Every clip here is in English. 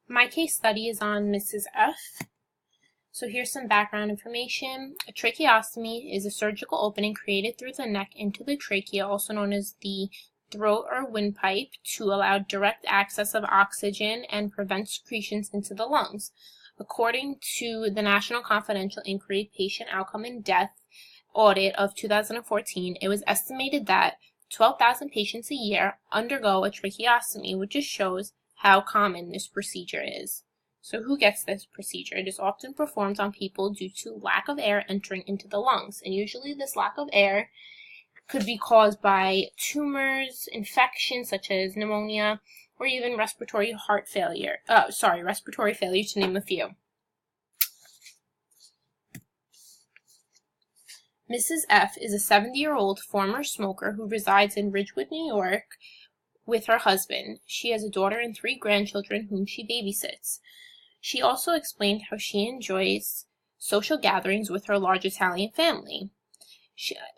My case study is on Mrs. F. So here's some background information. A tracheostomy is a surgical opening created through the neck into the trachea, also known as the throat or windpipe, to allow direct access of oxygen and prevent secretions into the lungs. According to the National Confidential Inquiry Patient Outcome and Death Audit of 2014, it was estimated that 12,000 patients a year undergo a tracheostomy, which just shows how common this procedure is. So who gets this procedure? It is often performed on people due to lack of air entering into the lungs, and usually this lack of air could be caused by tumors, infections such as pneumonia, or even respiratory failure, to name a few. Mrs. F is a 70-year-old former smoker who resides in Ridgewood, New York, with her husband. She has a daughter and 3 grandchildren whom she babysits. She also explained how she enjoys social gatherings with her large Italian family.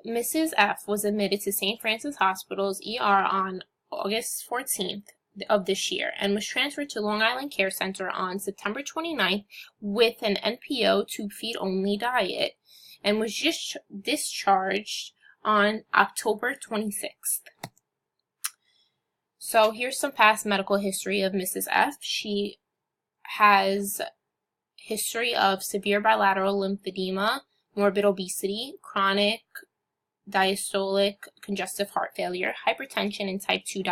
Mrs. F was admitted to St. Francis Hospital's ER on August 14th of this year and was transferred to Long Island Care Center on September 29th with an NPO tube-feed only diet and was just discharged on October 26th. So here's some past medical history of Mrs. F. She has history of severe bilateral lymphedema, morbid obesity, chronic diastolic congestive heart failure, hypertension, and type 2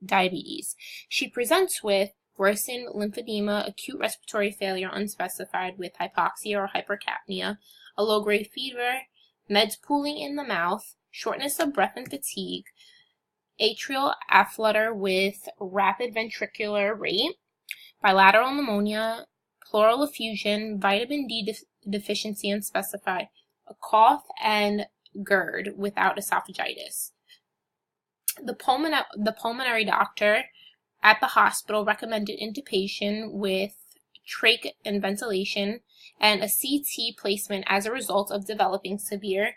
diabetes. She presents with worsened lymphedema, acute respiratory failure unspecified with hypoxia or hypercapnia, a low-grade fever, meds pooling in the mouth, shortness of breath and fatigue, atrial afflutter with rapid ventricular rate, bilateral pneumonia, pleural effusion, vitamin D deficiency unspecified, a cough, and GERD without esophagitis. The pulmonary doctor at the hospital recommended intubation with trach and ventilation and a CT placement as a result of developing severe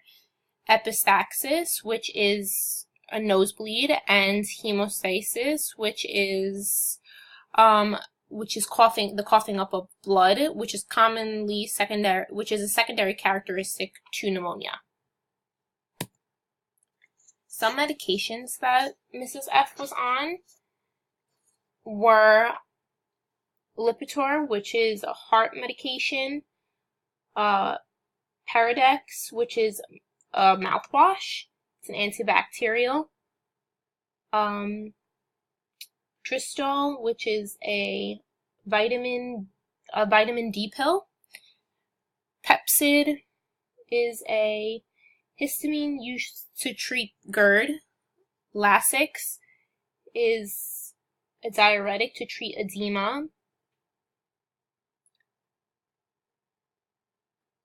epistaxis, which is a nosebleed, and hemostasis, which is coughing up of blood, which is a secondary characteristic to pneumonia. Some medications that Mrs. F was on were Lipitor, which is a heart medication, Paradex, which is a mouthwash. It's an antibacterial. Tristol, which is a vitamin D pill. Pepsid is a histamine used to treat GERD. Lasix is a diuretic to treat edema.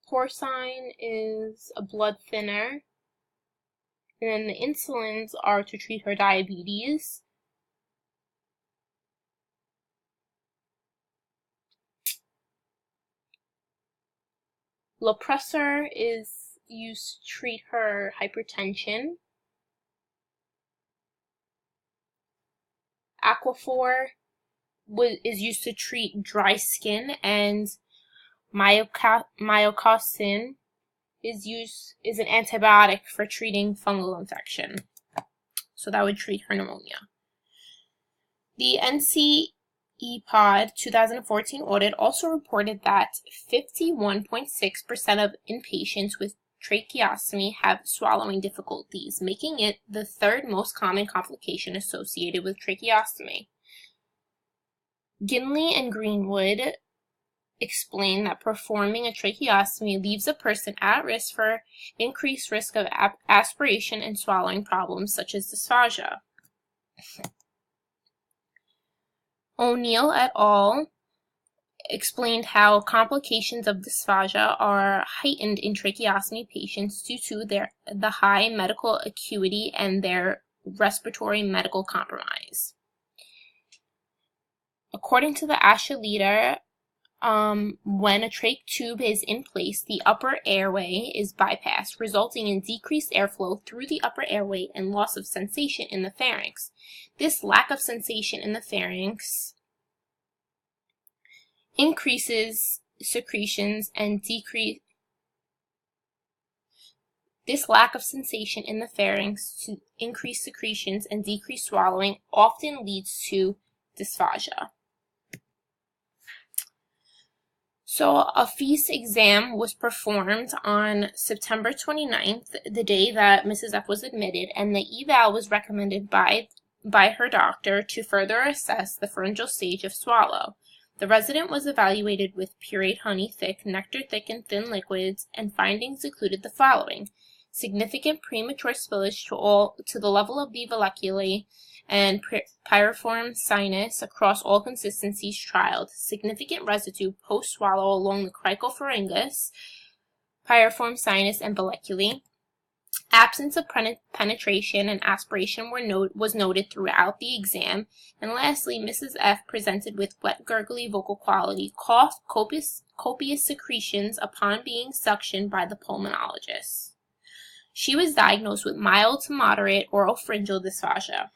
Porcine is a blood thinner. And then the insulins are to treat her diabetes. Lopressor is used to treat her hypertension. Aquaphor is used to treat dry skin, and Miocossin is an antibiotic for treating fungal infection. So that would treat her pneumonia. The NCEPOD 2014 audit also reported that 51.6% of inpatients with tracheostomy have swallowing difficulties, making it the 3rd most common complication associated with tracheostomy. Ginley and Greenwood explain that performing a tracheostomy leaves a person at risk for increased risk of aspiration and swallowing problems such as dysphagia. O'Neill et al. Explained how complications of dysphagia are heightened in tracheostomy patients due to the high medical acuity and their respiratory medical compromise. According to the ASHA leader, when a trach tube is in place, the upper airway is bypassed, resulting in decreased airflow through the upper airway and loss of sensation in the pharynx. This lack of sensation in the pharynx increases secretions and decrease. This lack of sensation in the pharynx to increase secretions and decrease swallowing often leads to dysphagia. So a FEAST exam was performed on September 29th, the day that Mrs. F was admitted, and the eval was recommended by her doctor to further assess the pharyngeal stage of swallow. The resident was evaluated with pureed honey thick, nectar thick, and thin liquids, and findings included the following: significant premature spillage to the level of the valleculae and piriform sinus across all consistencies trialed, significant residue post-swallow along the cricopharyngus, piriform sinus, and valleculae. Absence of penetration and aspiration was noted throughout the exam. And lastly, Mrs. F presented with wet, gurgly vocal quality, cough, copious secretions upon being suctioned by the pulmonologist. She was diagnosed with mild to moderate oropharyngeal dysphagia.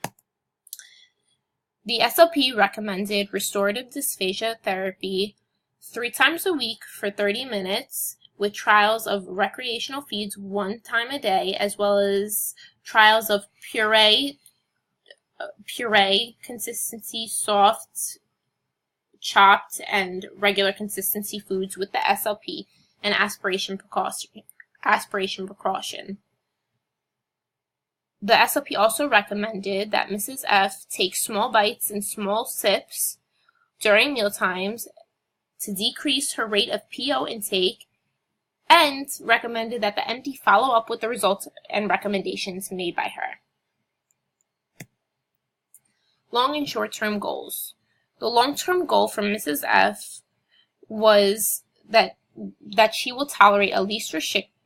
The SLP recommended restorative dysphagia therapy 3 times a week for 30 minutes, with trials of recreational feeds 1 time a day, as well as trials of puree consistency, soft, chopped, and regular consistency foods with the SLP, and aspiration precaution. The SLP also recommended that Mrs. F take small bites and small sips during mealtimes to decrease her rate of PO intake, and recommended that the MD follow up with the results and recommendations made by her. Long and short-term goals. The long-term goal for Mrs. F was that she will tolerate a least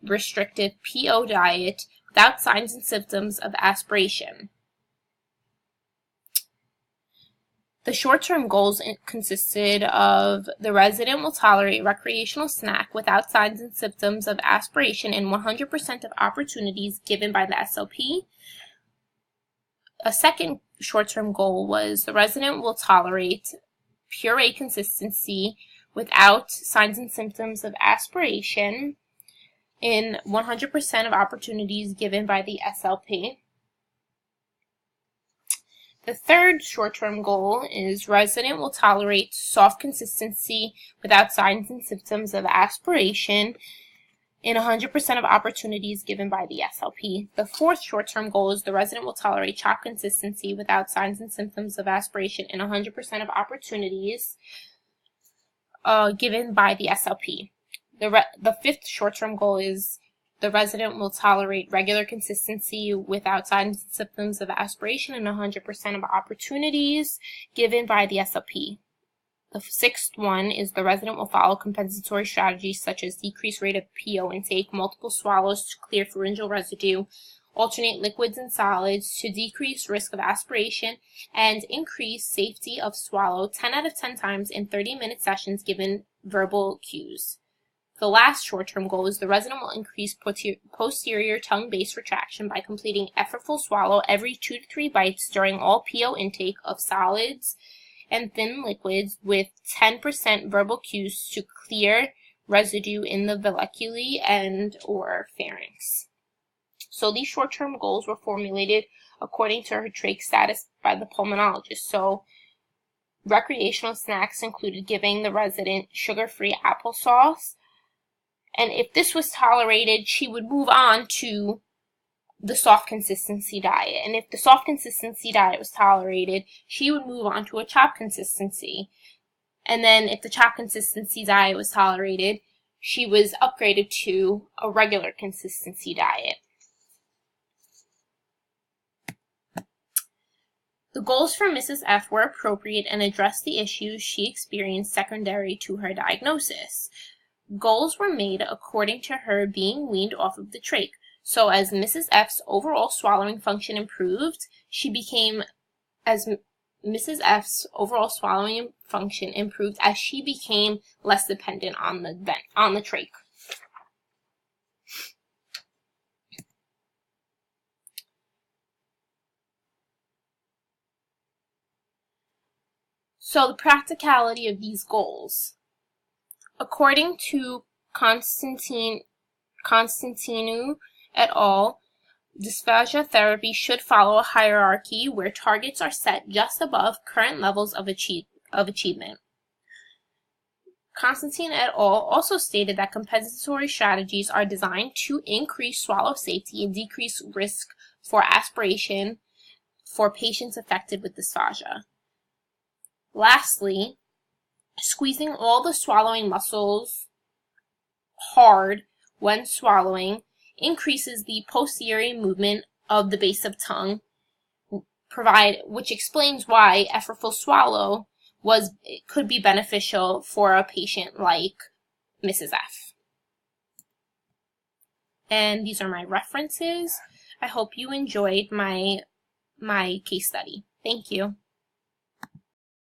restrictive PO diet without signs and symptoms of aspiration. The short-term goals consisted of the resident will tolerate recreational snack without signs and symptoms of aspiration in 100% of opportunities given by the SLP. A second short-term goal was the resident will tolerate puree consistency without signs and symptoms of aspiration in 100% of opportunities given by the SLP. The third short-term goal is resident will tolerate soft consistency without signs and symptoms of aspiration in 100% of opportunities given by the SLP. The fourth short-term goal is the resident will tolerate chopped consistency without signs and symptoms of aspiration in 100% of opportunities given by the SLP. The fifth short-term goal is the resident will tolerate regular consistency without signs and symptoms of aspiration in 100% of opportunities given by the SLP. The sixth one is the resident will follow compensatory strategies such as decreased rate of PO intake, multiple swallows to clear pharyngeal residue, alternate liquids and solids to decrease risk of aspiration, and increase safety of swallow 10 out of 10 times in 30-minute sessions given verbal cues. The last short-term goal is the resident will increase posterior tongue-based retraction by completing effortful swallow every 2 to 3 bites during all PO intake of solids and thin liquids with 10% verbal cues to clear residue in the valleculae and or pharynx. So these short-term goals were formulated according to her trach status by the pulmonologist. So recreational snacks included giving the resident sugar-free applesauce, and if this was tolerated, she would move on to the soft consistency diet. And if the soft consistency diet was tolerated, she would move on to a chopped consistency. And then if the chopped consistency diet was tolerated, she was upgraded to a regular consistency diet. The goals for Mrs. F were appropriate and addressed the issues she experienced secondary to her diagnosis. Goals were made according to her being weaned off of the trach. So as Mrs. F's overall swallowing function improved, Mrs. F's overall swallowing function improved as she became less dependent on the trach. So the practicality of these goals. According to Constantinou et al., dysphagia therapy should follow a hierarchy where targets are set just above current levels of achievement. Constantine et al. Also stated that compensatory strategies are designed to increase swallow safety and decrease risk for aspiration for patients affected with dysphagia. Lastly, squeezing all the swallowing muscles hard when swallowing increases the posterior movement of the base of tongue, which explains why effortful swallow could be beneficial for a patient like Mrs. F. And these are my references. I hope you enjoyed my case study. Thank you.